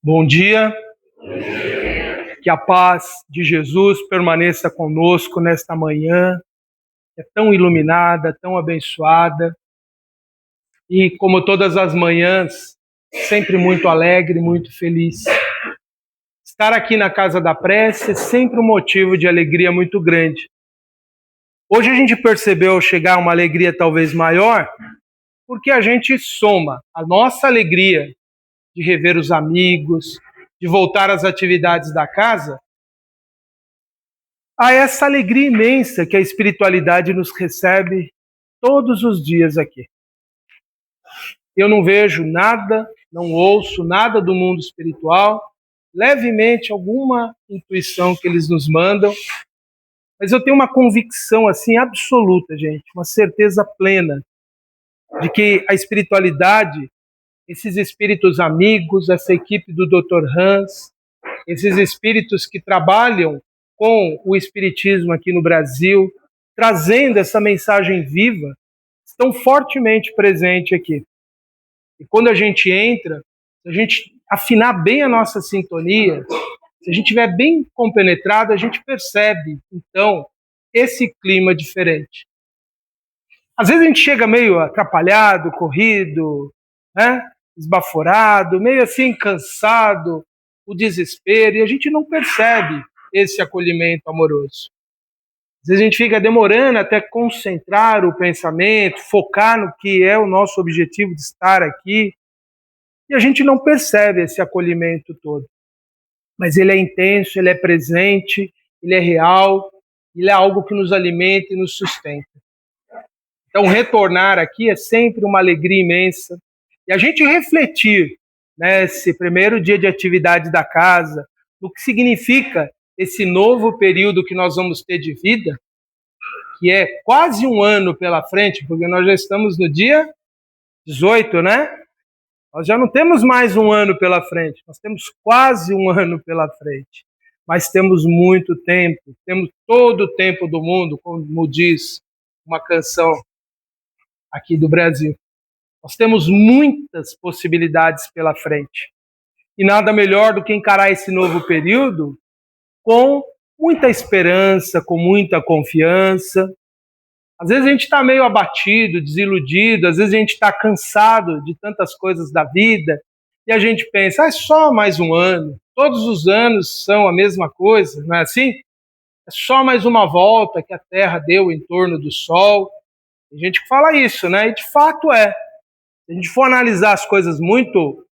Bom dia, que a paz de Jesus permaneça conosco nesta manhã, que é tão iluminada, tão abençoada, e como todas as manhãs, sempre muito alegre, muito feliz. Estar aqui na Casa da Prece é sempre um motivo de alegria muito grande. Hoje a gente percebeu ao chegar uma alegria talvez maior, porque a gente soma a nossa alegria de rever os amigos, de voltar às atividades da casa, a essa alegria imensa que a espiritualidade nos recebe todos os dias aqui. Eu não vejo nada, não ouço nada do mundo espiritual, levemente alguma intuição que eles nos mandam, mas eu tenho uma convicção assim absoluta, gente, uma certeza plena de que a espiritualidade, esses espíritos amigos, essa equipe do Dr. Hans, esses espíritos que trabalham com o espiritismo aqui no Brasil, trazendo essa mensagem viva, estão fortemente presentes aqui. E quando a gente entra, se a gente afinar bem a nossa sintonia, se a gente estiver bem compenetrado, a gente percebe, então, esse clima diferente. Às vezes a gente chega meio atrapalhado, corrido, né? Esbaforado, meio assim cansado, o desespero, e a gente não percebe esse acolhimento amoroso. Às vezes a gente fica demorando até concentrar o pensamento, focar no que é o nosso objetivo de estar aqui, e a gente não percebe esse acolhimento todo. Mas ele é intenso, ele é presente, ele é real, ele é algo que nos alimenta e nos sustenta. Então, retornar aqui é sempre uma alegria imensa. E a gente refletir nesse primeiro dia de atividade da casa, no que significa esse novo período que nós vamos ter de vida, que é quase um ano pela frente, porque nós já estamos no dia 18, né? Nós já não temos mais um ano pela frente, nós temos quase um ano pela frente. Mas temos muito tempo, temos todo o tempo do mundo, como diz uma canção aqui do Brasil. Nós temos muitas possibilidades pela frente. E nada melhor do que encarar esse novo período com muita esperança, com muita confiança. Às vezes a gente está meio abatido, desiludido, às vezes a gente está cansado de tantas coisas da vida e a gente pensa, é só mais um ano, todos os anos são a mesma coisa, não é assim? É só mais uma volta que a Terra deu em torno do Sol. Tem gente que fala isso, né? E de fato é. Se a gente for analisar as coisas muito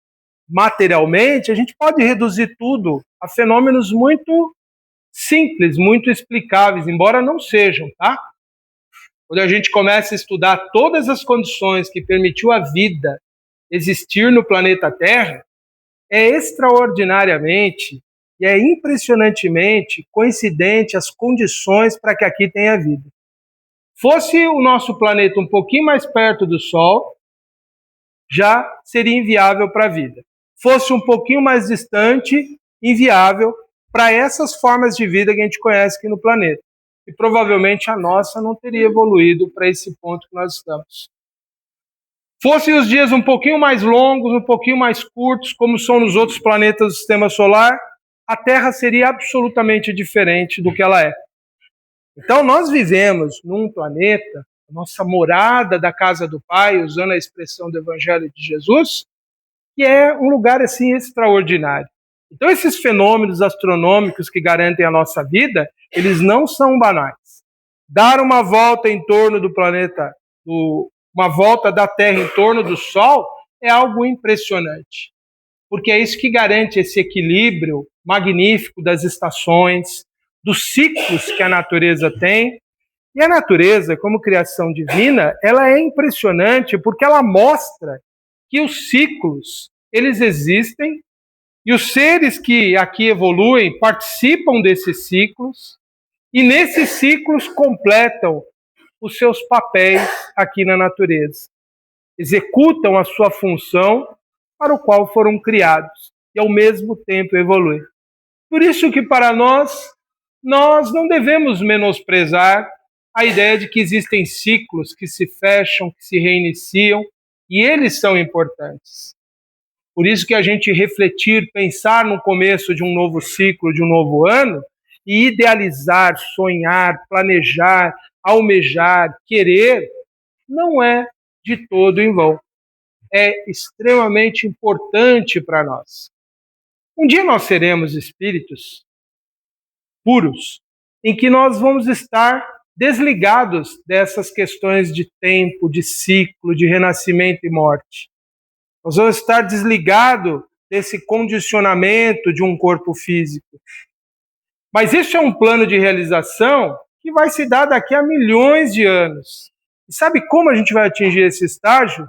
materialmente, a gente pode reduzir tudo a fenômenos muito simples, muito explicáveis, embora não sejam, tá? Quando a gente começa a estudar todas as condições que permitiu a vida existir no planeta Terra, é extraordinariamente e é impressionantemente coincidente as condições para que aqui tenha vida. Fosse o nosso planeta um pouquinho mais perto do Sol, já seria inviável para a vida. Fosse um pouquinho mais distante, inviável para essas formas de vida que a gente conhece aqui no planeta. E provavelmente a nossa não teria evoluído para esse ponto que nós estamos. Fossem os dias um pouquinho mais longos, um pouquinho mais curtos, como são nos outros planetas do Sistema Solar, a Terra seria absolutamente diferente do que ela é. Então nós vivemos num planeta, a nossa morada da casa do Pai, usando a expressão do Evangelho de Jesus, que é um lugar assim extraordinário. Então esses fenômenos astronômicos que garantem a nossa vida, eles não são banais. Dar uma volta em torno do planeta, uma volta da Terra em torno do Sol, é algo impressionante. Porque é isso que garante esse equilíbrio magnífico das estações, dos ciclos que a natureza tem. E a natureza, como criação divina, ela é impressionante porque ela mostra que os ciclos, eles existem, e os seres que aqui evoluem participam desses ciclos, e nesses ciclos completam os seus papéis aqui na natureza. Executam a sua função para o qual foram criados, e ao mesmo tempo evoluem. Por isso que para nós não devemos menosprezar a ideia de que existem ciclos que se fecham, que se reiniciam, e eles são importantes. Por isso que a gente refletir, pensar no começo de um novo ciclo, de um novo ano, e idealizar, sonhar, planejar, almejar, querer, não é de todo em vão. É extremamente importante para nós. Um dia nós seremos espíritos puros, em que nós vamos estar desligados dessas questões de tempo, de ciclo, de renascimento e morte. Nós vamos estar desligados desse condicionamento de um corpo físico. Mas isso é um plano de realização que vai se dar daqui a milhões de anos. E sabe como a gente vai atingir esse estágio?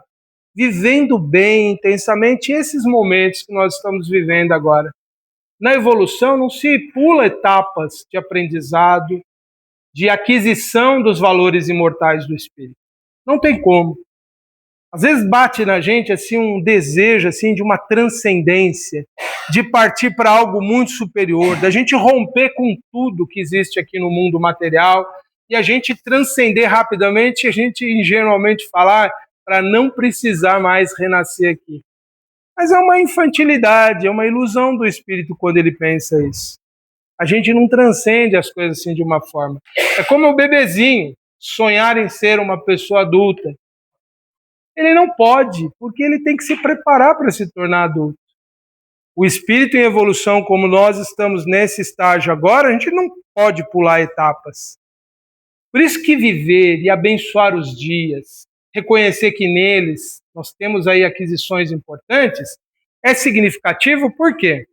Vivendo bem, intensamente, esses momentos que nós estamos vivendo agora. Na evolução não se pula etapas de aprendizado, de aquisição dos valores imortais do espírito. Não tem como. Às vezes bate na gente assim um desejo assim de uma transcendência, de partir para algo muito superior, da gente romper com tudo que existe aqui no mundo material e a gente transcender rapidamente, a gente ingenuamente falar para não precisar mais renascer aqui. Mas é uma infantilidade, é uma ilusão do espírito quando ele pensa isso. A gente não transcende as coisas assim de uma forma. É como o bebezinho sonhar em ser uma pessoa adulta. Ele não pode, porque ele tem que se preparar para se tornar adulto. O espírito em evolução, como nós estamos nesse estágio agora, a gente não pode pular etapas. Por isso que viver e abençoar os dias, reconhecer que neles nós temos aí aquisições importantes, é significativo. Por quê?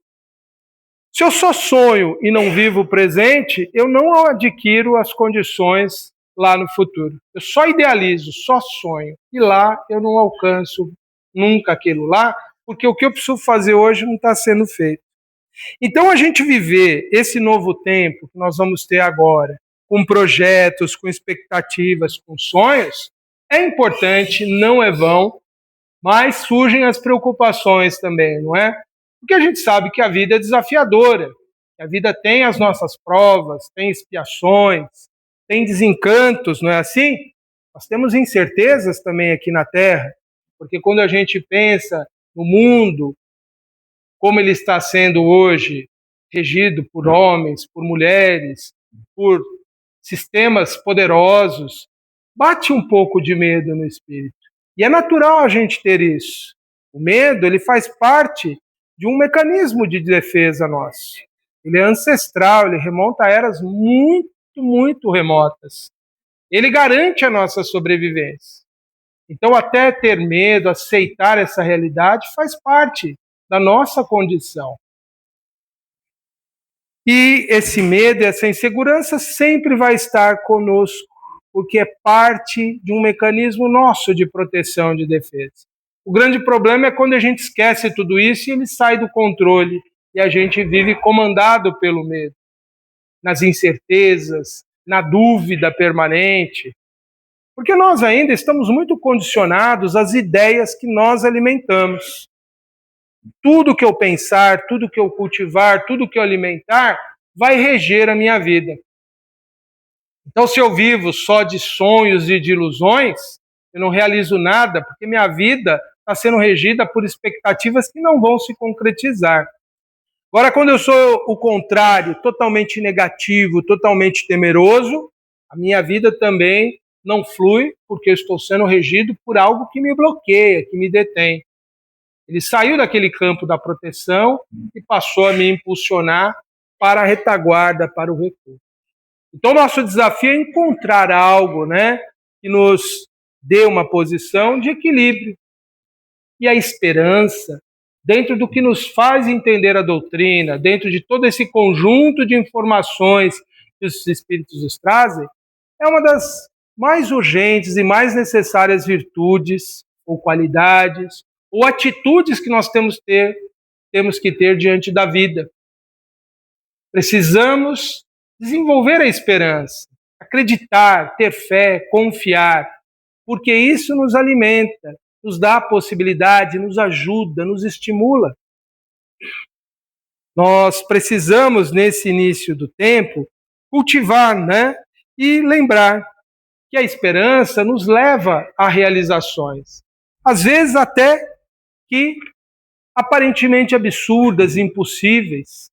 Se eu só sonho e não vivo o presente, eu não adquiro as condições lá no futuro. Eu só idealizo, só sonho. E lá eu não alcanço nunca aquilo lá, porque o que eu preciso fazer hoje não está sendo feito. Então a gente viver esse novo tempo que nós vamos ter agora, com projetos, com expectativas, com sonhos, é importante, não é vão, mas surgem as preocupações também, não é? Porque a gente sabe que a vida é desafiadora, que a vida tem as nossas provas, tem expiações, tem desencantos, não é assim? Nós temos incertezas também aqui na Terra, porque quando a gente pensa no mundo, como ele está sendo hoje, regido por homens, por mulheres, por sistemas poderosos, bate um pouco de medo no espírito. E é natural a gente ter isso. O medo, ele faz parte de um mecanismo de defesa nosso. Ele é ancestral, ele remonta a eras muito, muito remotas. Ele garante a nossa sobrevivência. Então, até ter medo, aceitar essa realidade, faz parte da nossa condição. E esse medo, essa insegurança sempre vai estar conosco, porque é parte de um mecanismo nosso de proteção, de defesa. O grande problema é quando a gente esquece tudo isso e ele sai do controle e a gente vive comandado pelo medo, nas incertezas, na dúvida permanente. Porque nós ainda estamos muito condicionados às ideias que nós alimentamos. Tudo que eu pensar, tudo que eu cultivar, tudo que eu alimentar, vai reger a minha vida. Então, se eu vivo só de sonhos e de ilusões, eu não realizo nada, porque minha vida está sendo regida por expectativas que não vão se concretizar. Agora, quando eu sou o contrário, totalmente negativo, totalmente temeroso, a minha vida também não flui, porque eu estou sendo regido por algo que me bloqueia, que me detém. Ele saiu daquele campo da proteção e passou a me impulsionar para a retaguarda, para o recuo. Então, nosso desafio é encontrar algo, né, que nos dê uma posição de equilíbrio. E a esperança, dentro do que nos faz entender a doutrina, dentro de todo esse conjunto de informações que os Espíritos nos trazem, é uma das mais urgentes e mais necessárias virtudes ou qualidades ou atitudes que nós temos que ter diante da vida. Precisamos desenvolver a esperança, acreditar, ter fé, confiar, porque isso nos alimenta, nos dá a possibilidade, nos ajuda, nos estimula. Nós precisamos, nesse início do tempo, cultivar, né? E lembrar que a esperança nos leva a realizações. Às vezes até que aparentemente absurdas e impossíveis.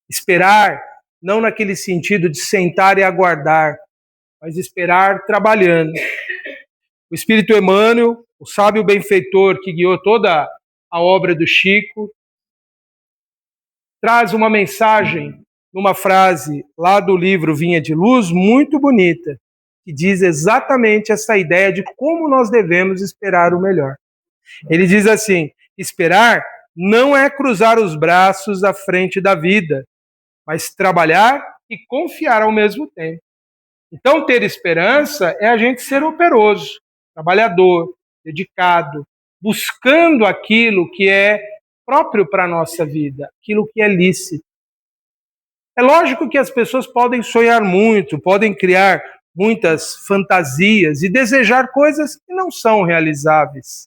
Esperar, não naquele sentido de sentar e aguardar, mas esperar trabalhando. O Espírito Emmanuel, o sábio benfeitor que guiou toda a obra do Chico, traz uma mensagem numa frase lá do livro Vinha de Luz, muito bonita, que diz exatamente essa ideia de como nós devemos esperar o melhor. Ele diz assim: esperar não é cruzar os braços à frente da vida, mas trabalhar e confiar ao mesmo tempo. Então, ter esperança é a gente ser operoso, trabalhador, dedicado, buscando aquilo que é próprio para a nossa vida, aquilo que é lícito. É lógico que as pessoas podem sonhar muito, podem criar muitas fantasias e desejar coisas que não são realizáveis,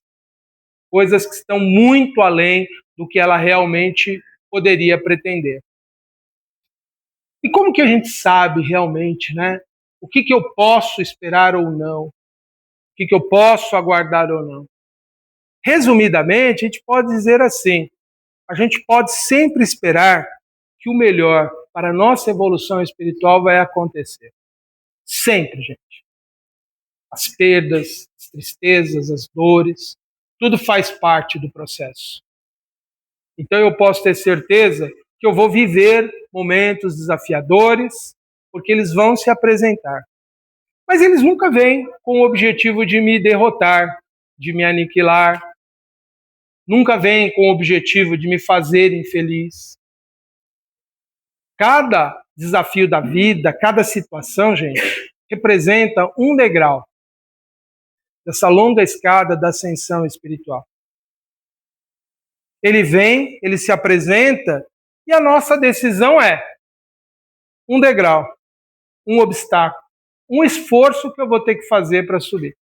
coisas que estão muito além do que ela realmente poderia pretender. E como que a gente sabe realmente, né? O que eu posso esperar ou não? O que eu posso aguardar ou não? Resumidamente, a gente pode dizer assim: a gente pode sempre esperar que o melhor para a nossa evolução espiritual vai acontecer. Sempre, gente. As perdas, as tristezas, as dores, tudo faz parte do processo. Então eu posso ter certeza que eu vou viver momentos desafiadores, porque eles vão se apresentar. Mas eles nunca vêm com o objetivo de me derrotar, de me aniquilar. Nunca vêm com o objetivo de me fazer infeliz. Cada desafio da vida, cada situação, gente, representa um degrau dessa longa escada da ascensão espiritual. Ele vem, ele se apresenta, e a nossa decisão é um degrau, um obstáculo, um esforço que eu vou ter que fazer para subir.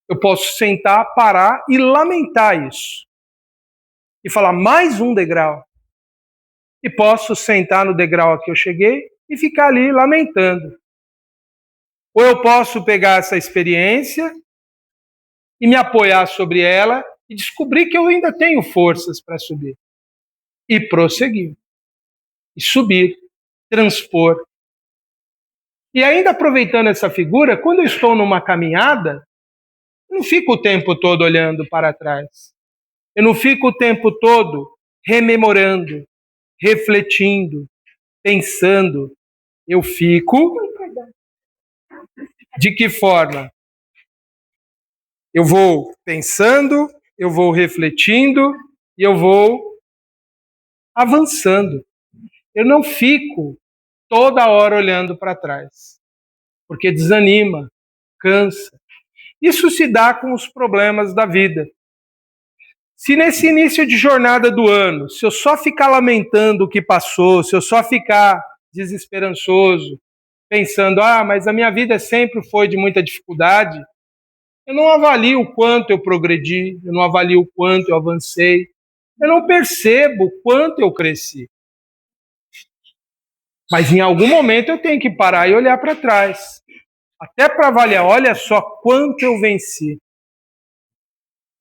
Eu posso sentar, parar e lamentar isso. E falar mais um degrau. E posso sentar no degrau a que eu cheguei e ficar ali lamentando. Ou eu posso pegar essa experiência e me apoiar sobre ela e descobrir que eu ainda tenho forças para subir. E prosseguir. E subir. Transpor. E ainda aproveitando essa figura, quando eu estou numa caminhada, eu não fico o tempo todo olhando para trás. Eu não fico o tempo todo rememorando, refletindo, pensando. Eu fico... De que forma? Eu vou pensando, eu vou refletindo e eu vou avançando. Eu não fico toda hora olhando para trás, porque desanima, cansa. Isso se dá com os problemas da vida. Se nesse início de jornada do ano, se eu só ficar lamentando o que passou, se eu só ficar desesperançoso, pensando, mas a minha vida sempre foi de muita dificuldade, eu não avalio o quanto eu progredi, eu não avalio o quanto eu avancei, eu não percebo o quanto eu cresci. Mas em algum momento eu tenho que parar e olhar para trás, até para avaliar, olha só quanto eu venci.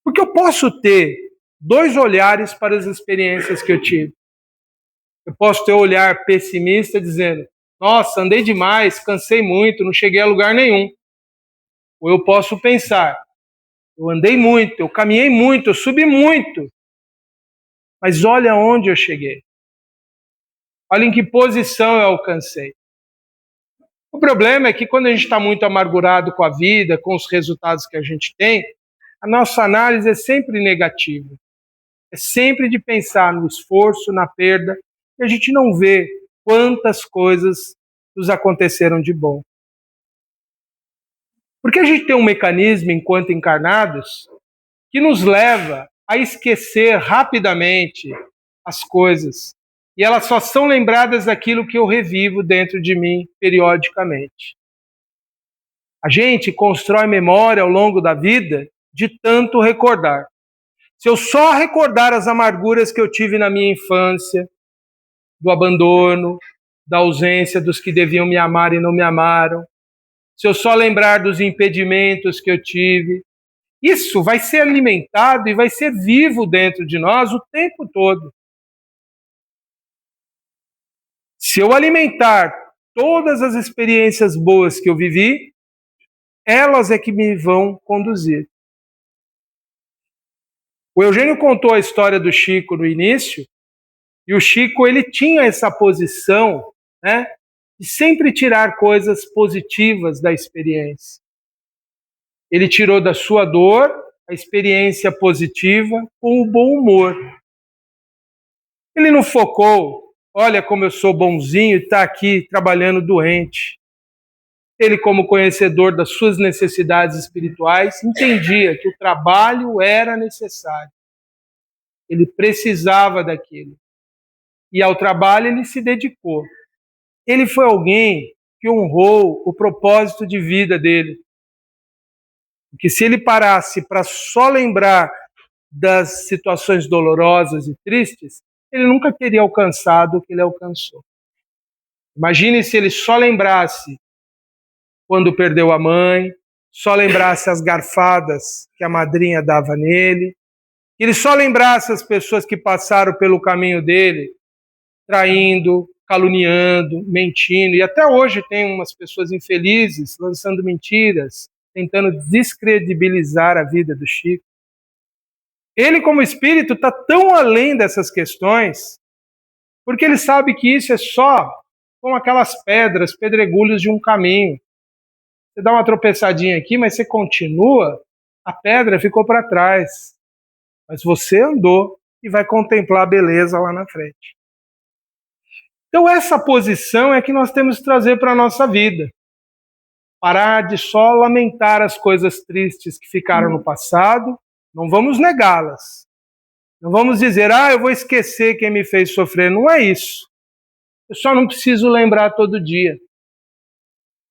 Porque eu posso ter dois olhares para as experiências que eu tive. Eu posso ter um olhar pessimista dizendo, nossa, andei demais, cansei muito, não cheguei a lugar nenhum. Ou eu posso pensar, eu andei muito, eu caminhei muito, eu subi muito. Mas olha onde eu cheguei. Olha em que posição eu alcancei. O problema é que quando a gente está muito amargurado com a vida, com os resultados que a gente tem, a nossa análise é sempre negativa. É sempre de pensar no esforço, na perda, e a gente não vê quantas coisas nos aconteceram de bom. Porque a gente tem um mecanismo, enquanto encarnados, que nos leva a esquecer rapidamente as coisas. E elas só são lembradas daquilo que eu revivo dentro de mim periodicamente. A gente constrói memória ao longo da vida de tanto recordar. Se eu só recordar as amarguras que eu tive na minha infância, do abandono, da ausência dos que deviam me amar e não me amaram, se eu só lembrar dos impedimentos que eu tive, Isso vai ser alimentado e vai ser vivo dentro de nós o tempo todo. Se eu alimentar todas as experiências boas que eu vivi, elas é que me vão conduzir. O Eugênio contou a história do Chico no início, e o Chico ele tinha essa posição, né, de sempre tirar coisas positivas da experiência. Ele tirou da sua dor a experiência positiva com o bom humor. Ele não focou, olha como eu sou bonzinho e está aqui trabalhando doente. Ele, como conhecedor das suas necessidades espirituais, entendia que o trabalho era necessário. Ele precisava daquilo. E ao trabalho ele se dedicou. Ele foi alguém que honrou o propósito de vida dele. Porque se ele parasse para só lembrar das situações dolorosas e tristes, ele nunca teria alcançado o que ele alcançou. Imagine se ele só lembrasse quando perdeu a mãe, só lembrasse as garfadas que a madrinha dava nele, que ele só lembrasse as pessoas que passaram pelo caminho dele, traindo, caluniando, mentindo, e até hoje tem umas pessoas infelizes lançando mentiras, tentando descredibilizar a vida do Chico. Ele, como espírito, está tão além dessas questões, porque ele sabe que isso é só como aquelas pedras, pedregulhos de um caminho. Você dá uma tropeçadinha aqui, mas você continua, a pedra ficou para trás. Mas você andou e vai contemplar a beleza lá na frente. Então essa posição é que nós temos que trazer para a nossa vida. Parar de só lamentar as coisas tristes que ficaram no passado, não vamos negá-las. Não vamos dizer, eu vou esquecer quem me fez sofrer. Não é isso. Eu só não preciso lembrar todo dia.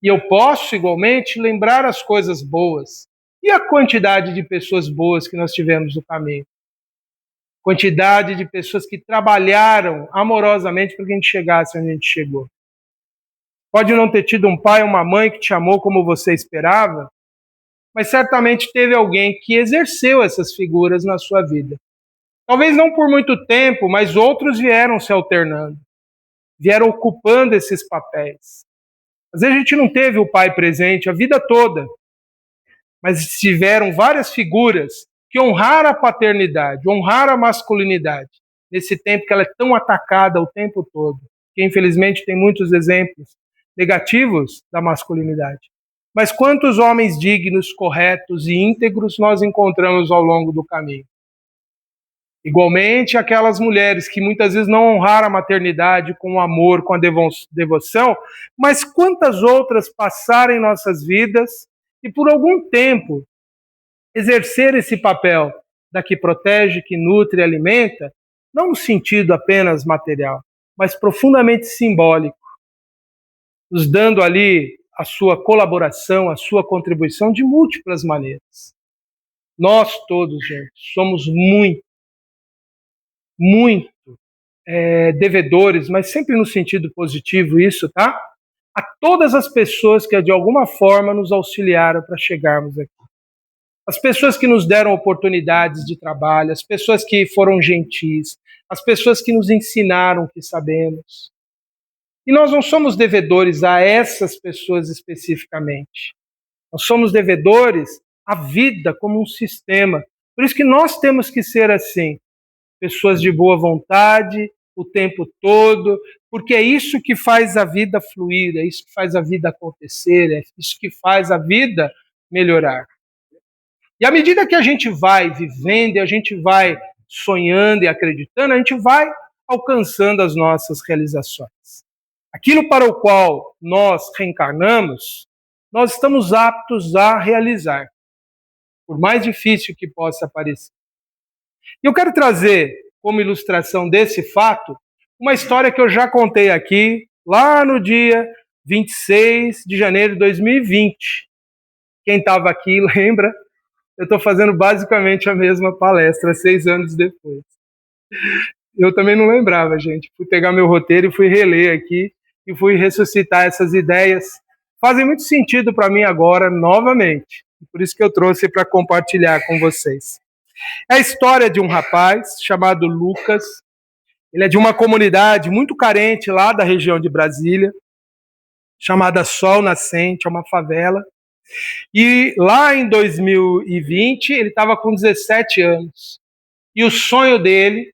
E eu posso, igualmente, lembrar as coisas boas. E a quantidade de pessoas boas que nós tivemos no caminho? Quantidade de pessoas que trabalharam amorosamente para que a gente chegasse onde a gente chegou. Pode não ter tido um pai ou uma mãe que te amou como você esperava, mas certamente teve alguém que exerceu essas figuras na sua vida. Talvez não por muito tempo, mas outros vieram se alternando, vieram ocupando esses papéis. Às vezes a gente não teve o pai presente a vida toda, mas tiveram várias figuras que honraram a paternidade, honraram a masculinidade, nesse tempo que ela é tão atacada o tempo todo, que infelizmente tem muitos exemplos negativos da masculinidade. Mas quantos homens dignos, corretos e íntegros nós encontramos ao longo do caminho? Igualmente, aquelas mulheres que muitas vezes não honraram a maternidade com o amor, com a devoção, mas quantas outras passaram em nossas vidas e por algum tempo exercer esse papel da que protege, que nutre e alimenta, não no sentido apenas material, mas profundamente simbólico, nos dando ali a sua colaboração, a sua contribuição de múltiplas maneiras. Nós todos, gente, somos muito devedores, mas sempre no sentido positivo isso, tá? A todas as pessoas que de alguma forma nos auxiliaram para chegarmos aqui. As pessoas que nos deram oportunidades de trabalho, as pessoas que foram gentis, as pessoas que nos ensinaram o que sabemos. E nós não somos devedores a essas pessoas especificamente. Nós somos devedores à vida como um sistema. Por isso que nós temos que ser assim. Pessoas de boa vontade, o tempo todo, porque é isso que faz a vida fluir, é isso que faz a vida acontecer, é isso que faz a vida melhorar. E à medida que a gente vai vivendo, a gente vai sonhando e acreditando, a gente vai alcançando as nossas realizações. Aquilo para o qual nós reencarnamos, nós estamos aptos a realizar, por mais difícil que possa parecer. E eu quero trazer, como ilustração desse fato, uma história que eu já contei aqui, lá no dia 26 de janeiro de 2020. Quem estava aqui lembra, eu estou fazendo basicamente a mesma palestra, 6 anos depois. Eu também não lembrava, gente. Fui pegar meu roteiro e fui reler aqui, e fui ressuscitar essas ideias. Fazem muito sentido para mim agora, novamente. Por isso que eu trouxe para compartilhar com vocês. É a história de um rapaz chamado Lucas. Ele é de uma comunidade muito carente lá da região de Brasília, chamada Sol Nascente, é uma favela. E lá em 2020, ele estava com 17 anos. E o sonho dele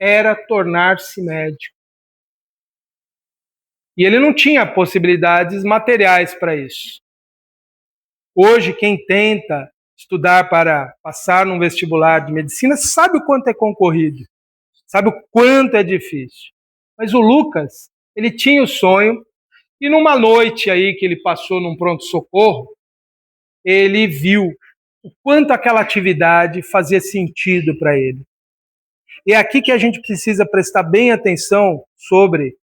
era tornar-se médico. E ele não tinha possibilidades materiais para isso. Hoje, quem tenta estudar para passar num vestibular de medicina sabe o quanto é concorrido, sabe o quanto é difícil. Mas o Lucas, ele tinha o sonho, e numa noite aí que ele passou num pronto-socorro, ele viu o quanto aquela atividade fazia sentido para ele. E é aqui que a gente precisa prestar bem atenção sobre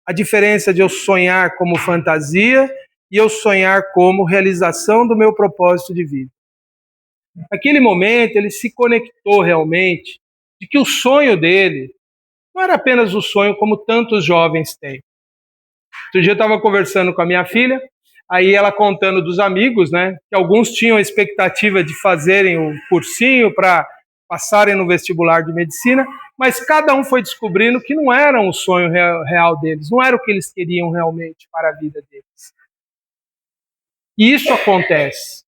a diferença de eu sonhar como fantasia e eu sonhar como realização do meu propósito de vida. Naquele momento, ele se conectou realmente de que o sonho dele não era apenas o sonho como tantos jovens têm. Outro dia eu estava conversando com a minha filha, aí ela contando dos amigos, né, que alguns tinham a expectativa de fazerem o cursinho para passarem no vestibular de medicina, mas cada um foi descobrindo que não era um sonho real deles, não era o que eles queriam realmente para a vida deles. E isso acontece.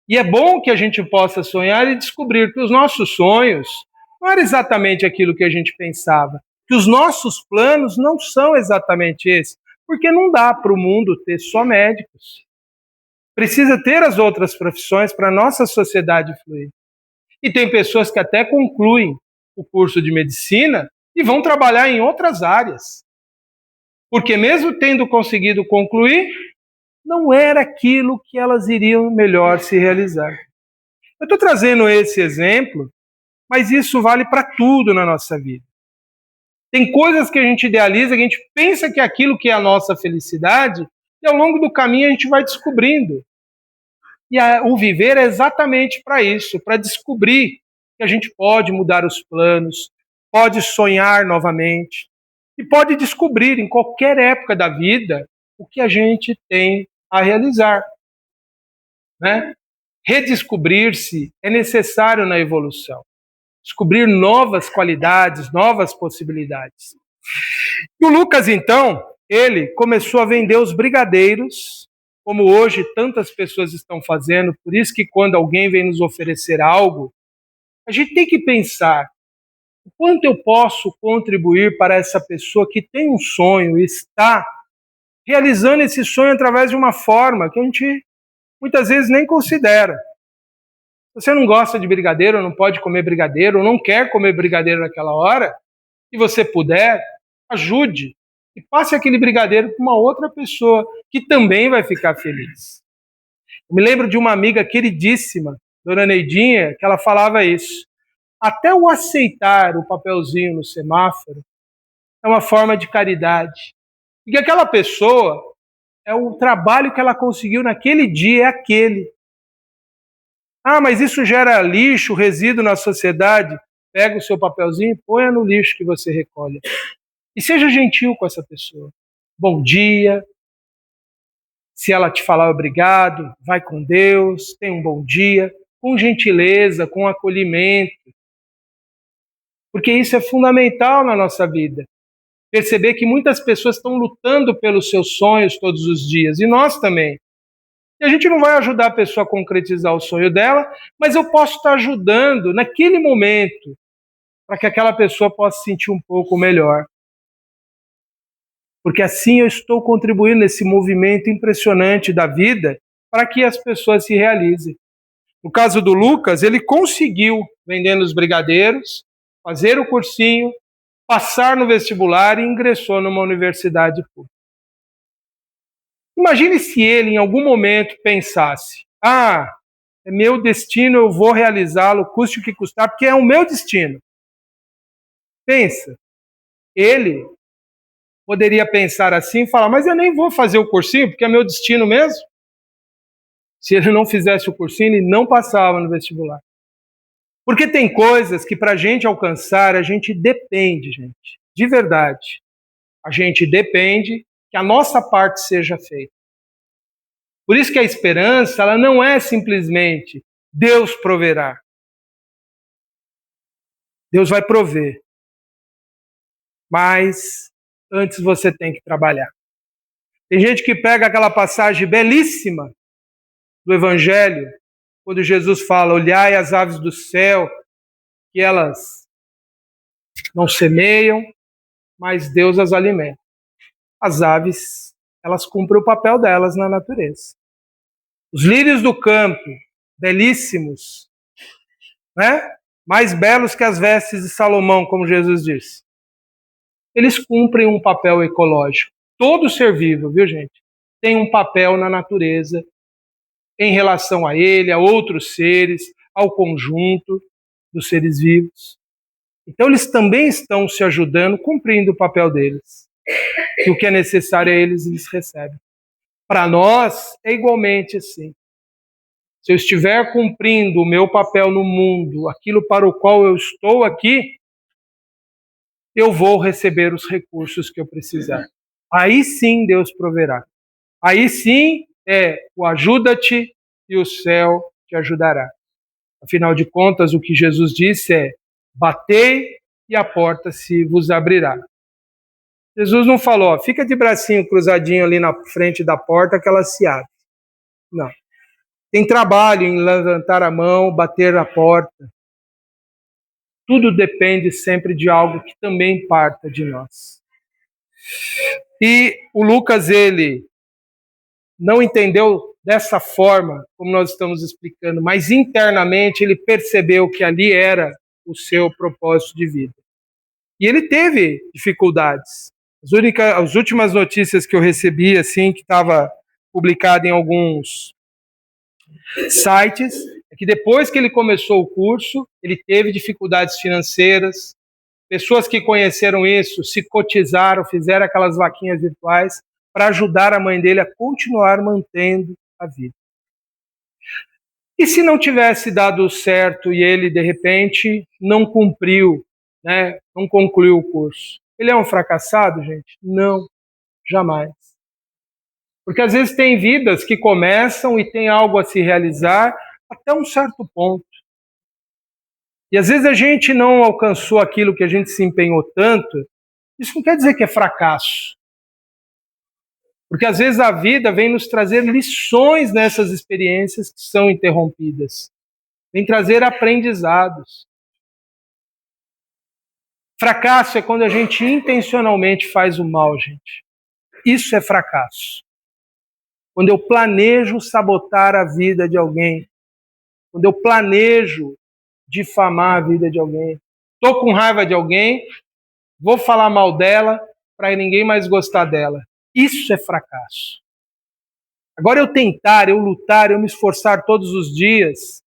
E é bom que a gente possa sonhar e descobrir que os nossos sonhos não eram exatamente aquilo que a gente pensava, que os nossos planos não são exatamente esses, porque não dá para o mundo ter só médicos. Precisa ter as outras profissões para a nossa sociedade fluir. E tem pessoas que até concluem o curso de medicina e vão trabalhar em outras áreas. Porque mesmo tendo conseguido concluir, não era aquilo que elas iriam melhor se realizar. Eu estou trazendo esse exemplo, mas isso vale para tudo na nossa vida. Tem coisas que a gente idealiza, que a gente pensa que é aquilo que é a nossa felicidade, e ao longo do caminho a gente vai descobrindo. E o viver é exatamente para isso, para descobrir que a gente pode mudar os planos, pode sonhar novamente, e pode descobrir em qualquer época da vida o que a gente tem a realizar. Né? Redescobrir-se é necessário na evolução. Descobrir novas qualidades, novas possibilidades. E o Lucas, então, ele começou a vender os brigadeiros, como hoje tantas pessoas estão fazendo. Por isso que quando alguém vem nos oferecer algo, a gente tem que pensar o quanto eu posso contribuir para essa pessoa que tem um sonho e está realizando esse sonho através de uma forma que a gente muitas vezes nem considera. Se você não gosta de brigadeiro, não pode comer brigadeiro, ou não quer comer brigadeiro naquela hora, se você puder, ajude e passe aquele brigadeiro para uma outra pessoa que também vai ficar feliz. Eu me lembro de uma amiga queridíssima, Dona Neidinha, que ela falava isso. Até o aceitar o papelzinho no semáforo é uma forma de caridade. Porque aquela pessoa, é o trabalho que ela conseguiu naquele dia, é aquele. Ah, mas isso gera lixo, resíduo na sociedade. Pega o seu papelzinho e ponha no lixo que você recolhe. E seja gentil com essa pessoa. Bom dia. Se ela te falar obrigado, vai com Deus, tenha um bom dia. Com gentileza, com acolhimento. Porque isso é fundamental na nossa vida. Perceber que muitas pessoas estão lutando pelos seus sonhos todos os dias. E nós também. E a gente não vai ajudar a pessoa a concretizar o sonho dela, mas eu posso estar ajudando naquele momento para que aquela pessoa possa se sentir um pouco melhor. Porque assim eu estou contribuindo nesse movimento impressionante da vida para que as pessoas se realizem. No caso do Lucas, ele conseguiu, vendendo os brigadeiros, fazer o cursinho, passar no vestibular e ingressou numa universidade pública. Imagine se ele, em algum momento, pensasse: é meu destino, eu vou realizá-lo, custe o que custar, porque é o meu destino. Pensa, ele poderia pensar assim e falar: mas eu nem vou fazer o cursinho, porque é meu destino mesmo. Se ele não fizesse o cursinho, ele não passava no vestibular. Porque tem coisas que para a gente alcançar, a gente depende, gente, de verdade. A gente depende que a nossa parte seja feita. Por isso que a esperança, ela não é simplesmente Deus proverá. Deus vai prover. Mas antes você tem que trabalhar. Tem gente que pega aquela passagem belíssima do Evangelho, quando Jesus fala: olhai as aves do céu, que elas não semeiam, mas Deus as alimenta. As aves, elas cumprem o papel delas na natureza. Os lírios do campo, belíssimos, né? Mais belos que as vestes de Salomão, como Jesus disse. Eles cumprem um papel ecológico. Todo ser vivo, viu, gente, tem um papel na natureza em relação a ele, a outros seres, ao conjunto dos seres vivos. Então eles também estão se ajudando, cumprindo o papel deles. E o que é necessário a eles, eles recebem. Para nós, é igualmente assim. Se eu estiver cumprindo o meu papel no mundo, aquilo para o qual eu estou aqui, eu vou receber os recursos que eu precisar. Aí sim Deus proverá. Aí sim o ajuda-te e o céu te ajudará. Afinal de contas, o que Jesus disse é: batei e a porta se vos abrirá. Jesus não falou: fica de bracinho cruzadinho ali na frente da porta que ela se abre. Não. Tem trabalho em levantar a mão, bater a porta. Tudo depende sempre de algo que também parta de nós. E o Lucas, ele não entendeu dessa forma, como nós estamos explicando, mas internamente ele percebeu que ali era o seu propósito de vida. E ele teve dificuldades. As últimas notícias que eu recebi, assim, que estava publicada em alguns sites, é que depois que ele começou o curso, ele teve dificuldades financeiras. Pessoas que conheceram isso se cotizaram, fizeram aquelas vaquinhas virtuais para ajudar a mãe dele a continuar mantendo a vida. E se não tivesse dado certo e ele, de repente, não cumpriu, né, não concluiu o curso? Ele é um fracassado, gente? Não, jamais. Porque às vezes tem vidas que começam e tem algo a se realizar até um certo ponto. E às vezes a gente não alcançou aquilo que a gente se empenhou tanto, isso não quer dizer que é fracasso. Porque às vezes a vida vem nos trazer lições nessas experiências que são interrompidas. Vem trazer aprendizados. Fracasso é quando a gente intencionalmente faz o mal, gente. Isso é fracasso. Quando eu planejo sabotar a vida de alguém, quando eu planejo difamar a vida de alguém, estou com raiva de alguém, vou falar mal dela para ninguém mais gostar dela. Isso é fracasso. Agora eu tentar, eu lutar, eu me esforçar todos os dias,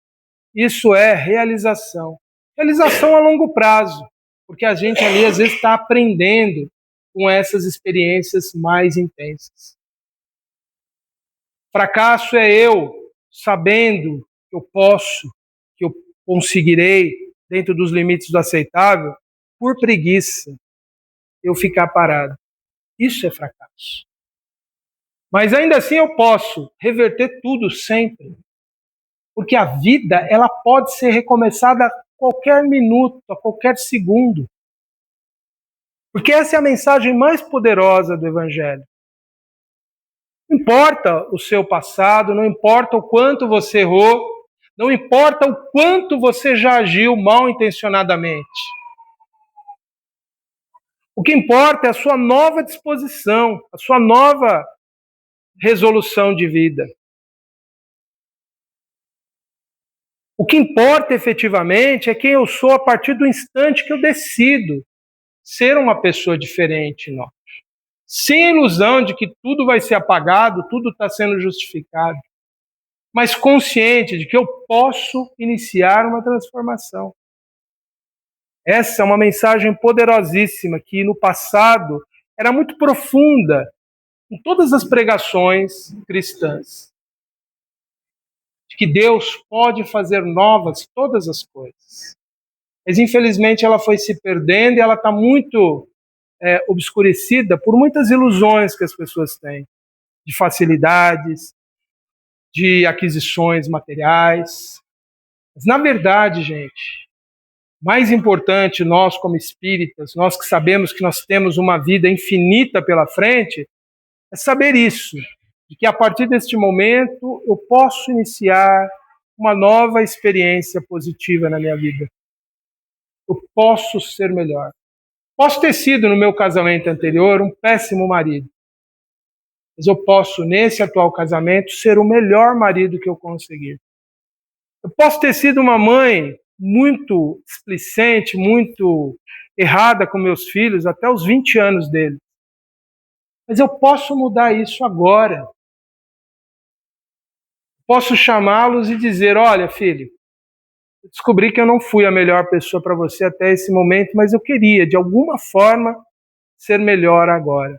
isso é realização. Realização a longo prazo, porque a gente ali às vezes está aprendendo com essas experiências mais intensas. Fracasso é eu sabendo que eu posso, que eu conseguirei, dentro dos limites do aceitável, por preguiça, eu ficar parado. Isso é fracasso. Mas ainda assim eu posso reverter tudo sempre. Porque a vida, ela pode ser recomeçada a qualquer minuto, a qualquer segundo. Porque essa é a mensagem mais poderosa do Evangelho. Não importa o seu passado, não importa o quanto você errou, não importa o quanto você já agiu mal intencionadamente. O que importa é a sua nova disposição, a sua nova resolução de vida. O que importa efetivamente é quem eu sou a partir do instante que eu decido ser uma pessoa diferente, não. Sem a ilusão de que tudo vai ser apagado, tudo está sendo justificado, mas consciente de que eu posso iniciar uma transformação. Essa é uma mensagem poderosíssima que no passado era muito profunda em todas as pregações cristãs. De que Deus pode fazer novas todas as coisas. Mas infelizmente ela foi se perdendo e ela está muito obscurecida por muitas ilusões que as pessoas têm, de facilidades, de aquisições materiais. Mas, na verdade, gente, mais importante, nós como espíritas, nós que sabemos que nós temos uma vida infinita pela frente, é saber isso, de que a partir deste momento eu posso iniciar uma nova experiência positiva na minha vida. Eu posso ser melhor. Posso ter sido, no meu casamento anterior, um péssimo marido. Mas eu posso, nesse atual casamento, ser o melhor marido que eu conseguir. Eu posso ter sido uma mãe muito displicente, muito errada com meus filhos, até os 20 anos deles. Mas eu posso mudar isso agora. Posso chamá-los e dizer, olha, filho, eu descobri que eu não fui a melhor pessoa para você até esse momento, mas eu queria, de alguma forma, ser melhor agora.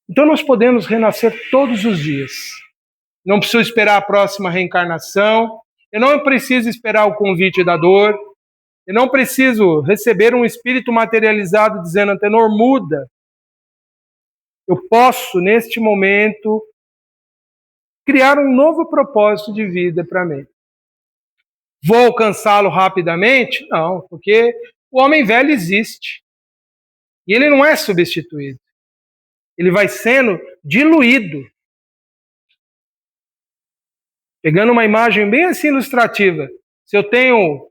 Então nós podemos renascer todos os dias. Não preciso esperar a próxima reencarnação, eu não preciso esperar o convite da dor, eu não preciso receber um espírito materializado dizendo, Antenor, muda. Eu posso, neste momento, criar um novo propósito de vida para mim. Vou alcançá-lo rapidamente? Não, porque o homem velho existe. E ele não é substituído. Ele vai sendo diluído. Pegando uma imagem bem assim ilustrativa. Se eu tenho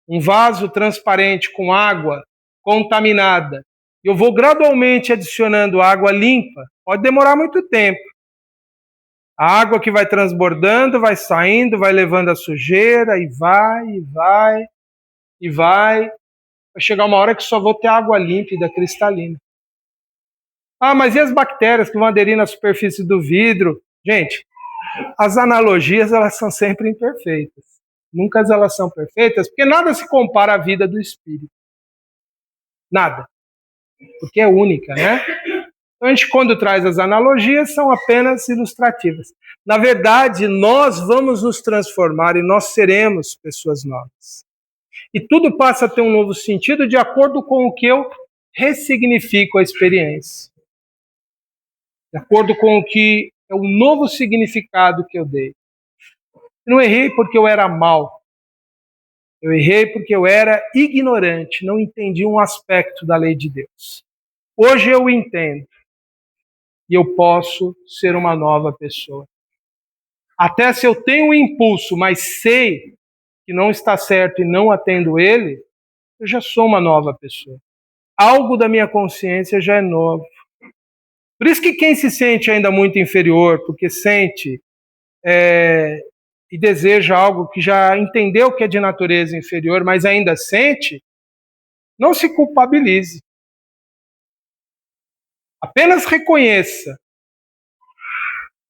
um vaso transparente com água contaminada, e eu vou gradualmente adicionando água limpa, pode demorar muito tempo. A água que vai transbordando, vai saindo, vai levando a sujeira, e vai, e vai, e vai. Vai chegar uma hora que só vou ter água límpida, cristalina. Ah, mas e as bactérias que vão aderir na superfície do vidro? Gente, as analogias, elas são sempre imperfeitas. Nunca elas são perfeitas, porque nada se compara à vida do espírito. Nada. Porque é única, né? Então, a gente, quando traz as analogias, são apenas ilustrativas. Na verdade, nós vamos nos transformar e nós seremos pessoas novas. E tudo passa a ter um novo sentido de acordo com o que eu ressignifico a experiência. De acordo com o que é o novo significado que eu dei. Eu não errei porque eu era mau. Eu errei porque eu era ignorante, não entendi um aspecto da lei de Deus. Hoje eu entendo. E eu posso ser uma nova pessoa. Até se eu tenho um impulso, mas sei que não está certo e não atendo ele, eu já sou uma nova pessoa. Algo da minha consciência já é novo. Por isso que quem se sente ainda muito inferior, porque sente e deseja algo que já entendeu que é de natureza inferior, mas ainda sente, não se culpabilize. Apenas reconheça.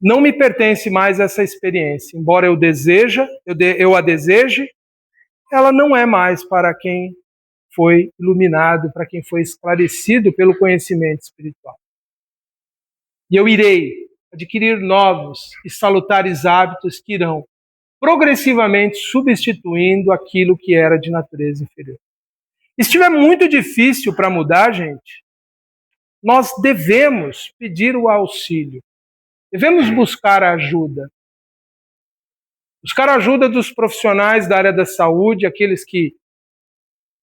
Não me pertence mais essa experiência. Embora eu a deseje, ela não é mais para quem foi iluminado, para quem foi esclarecido pelo conhecimento espiritual. E eu irei adquirir novos e salutares hábitos que irão progressivamente substituindo aquilo que era de natureza inferior. Se estiver muito difícil para mudar, gente, nós devemos pedir o auxílio. Devemos buscar a ajuda. Buscar a ajuda dos profissionais da área da saúde, aqueles que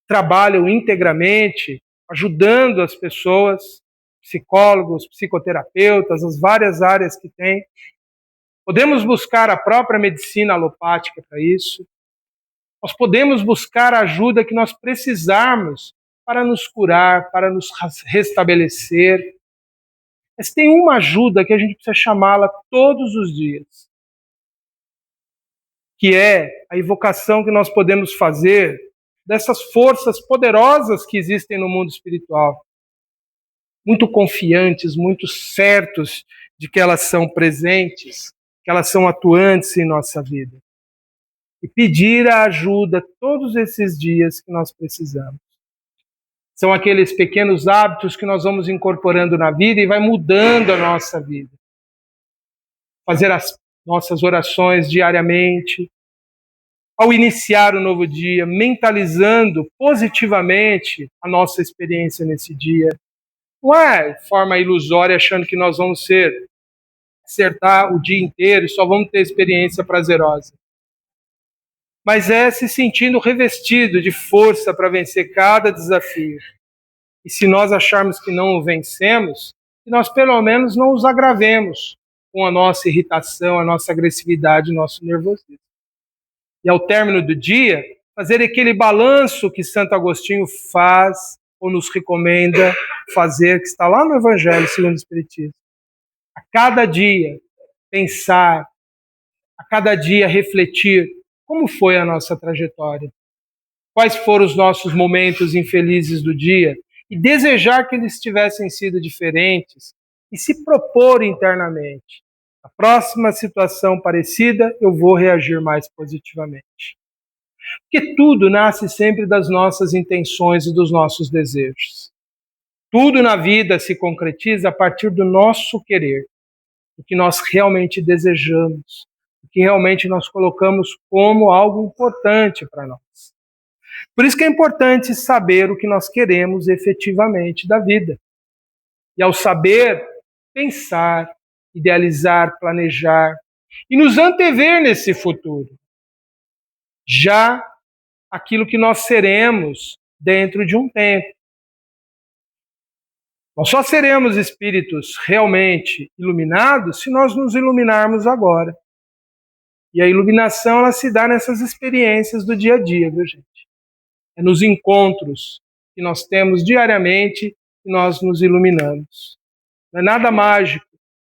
trabalham integramente, ajudando as pessoas, psicólogos, psicoterapeutas, as várias áreas que tem. Podemos buscar a própria medicina alopática para isso. Nós podemos buscar a ajuda que nós precisarmos para nos curar, para nos restabelecer. Mas tem uma ajuda que a gente precisa chamá-la todos os dias, que é a invocação que nós podemos fazer dessas forças poderosas que existem no mundo espiritual. Muito confiantes, muito certos de que elas são presentes, que elas são atuantes em nossa vida. E pedir a ajuda todos esses dias que nós precisamos. São aqueles pequenos hábitos que nós vamos incorporando na vida e vai mudando a nossa vida. Fazer as nossas orações diariamente, ao iniciar o novo dia, mentalizando positivamente a nossa experiência nesse dia. Não é de forma ilusória achando que nós vamos ser dissertar o dia inteiro e só vamos ter experiência prazerosa. Mas é se sentindo revestido de força para vencer cada desafio. E se nós acharmos que não o vencemos, que nós pelo menos não os agravemos com a nossa irritação, a nossa agressividade, o nosso nervosismo. E ao término do dia, fazer aquele balanço que Santo Agostinho faz ou nos recomenda fazer, que está lá no Evangelho segundo o Espiritismo. A cada dia, pensar, a cada dia refletir como foi a nossa trajetória, quais foram os nossos momentos infelizes do dia, e desejar que eles tivessem sido diferentes, e se propor internamente. Na próxima situação parecida, eu vou reagir mais positivamente. Porque tudo nasce sempre das nossas intenções e dos nossos desejos. Tudo na vida se concretiza a partir do nosso querer, do que nós realmente desejamos, do que realmente nós colocamos como algo importante para nós. Por isso que é importante saber o que nós queremos efetivamente da vida. E ao saber, pensar, idealizar, planejar e nos antever nesse futuro. Já aquilo que nós seremos dentro de um tempo. Nós só seremos espíritos realmente iluminados se nós nos iluminarmos agora. E a iluminação, ela se dá nessas experiências do dia a dia, viu, gente? É nos encontros que nós temos diariamente que nós nos iluminamos. Não é nada mágico.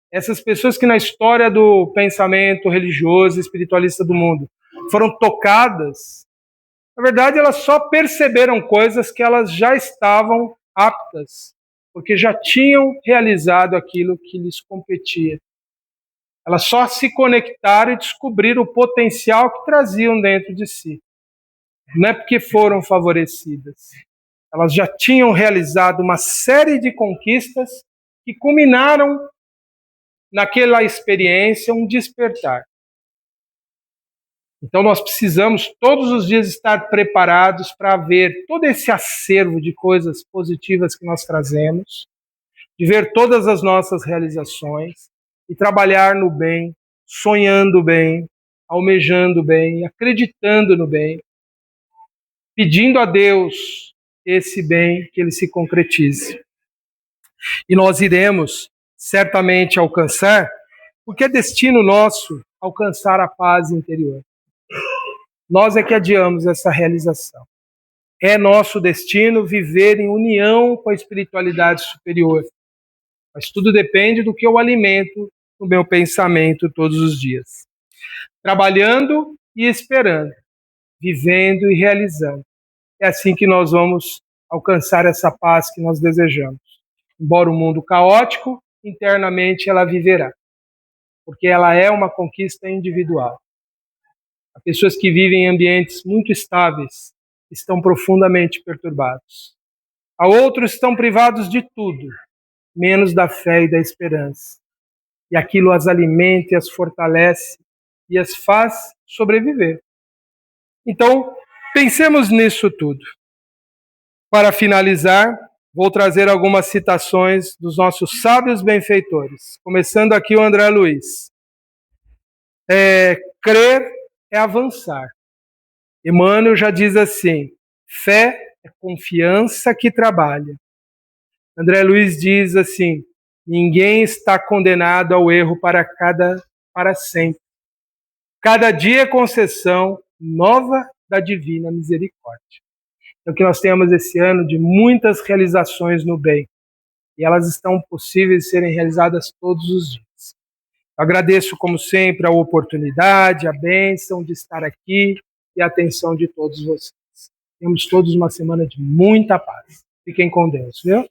Essas pessoas que na história do pensamento religioso e espiritualista do mundo foram tocadas, na verdade elas só perceberam coisas que elas já estavam aptas, porque já tinham realizado aquilo que lhes competia. Elas só se conectaram e descobriram o potencial que traziam dentro de si. Não é porque foram favorecidas. Elas já tinham realizado uma série de conquistas que culminaram naquela experiência um despertar. Então nós precisamos todos os dias estar preparados para ver todo esse acervo de coisas positivas que nós trazemos, de ver todas as nossas realizações e trabalhar no bem, sonhando bem, almejando bem, acreditando no bem, pedindo a Deus esse bem que ele se concretize. E nós iremos certamente alcançar, porque é destino nosso alcançar a paz interior. Nós é que adiamos essa realização. É nosso destino viver em união com a espiritualidade superior. Mas tudo depende do que eu alimento no meu pensamento todos os dias. Trabalhando e esperando, vivendo e realizando. É assim que nós vamos alcançar essa paz que nós desejamos. Embora o mundo caótico, internamente ela viverá. Porque ela é uma conquista individual. Há pessoas que vivem em ambientes muito estáveis, estão profundamente perturbados. Há outros que estão privados de tudo, menos da fé e da esperança. E aquilo as alimenta, as fortalece e as faz sobreviver. Então, pensemos nisso tudo. Para finalizar, vou trazer algumas citações dos nossos sábios benfeitores. Começando aqui o André Luiz. Crer é avançar. Emmanuel já diz assim, fé é confiança que trabalha. André Luiz diz assim, ninguém está condenado ao erro para sempre. Cada dia é concessão nova da divina misericórdia. Então que nós tenhamos esse ano de muitas realizações no bem. E elas estão possíveis de serem realizadas todos os dias. Agradeço, como sempre, a oportunidade, a bênção de estar aqui e a atenção de todos vocês. Temos todos uma semana de muita paz. Fiquem com Deus, viu?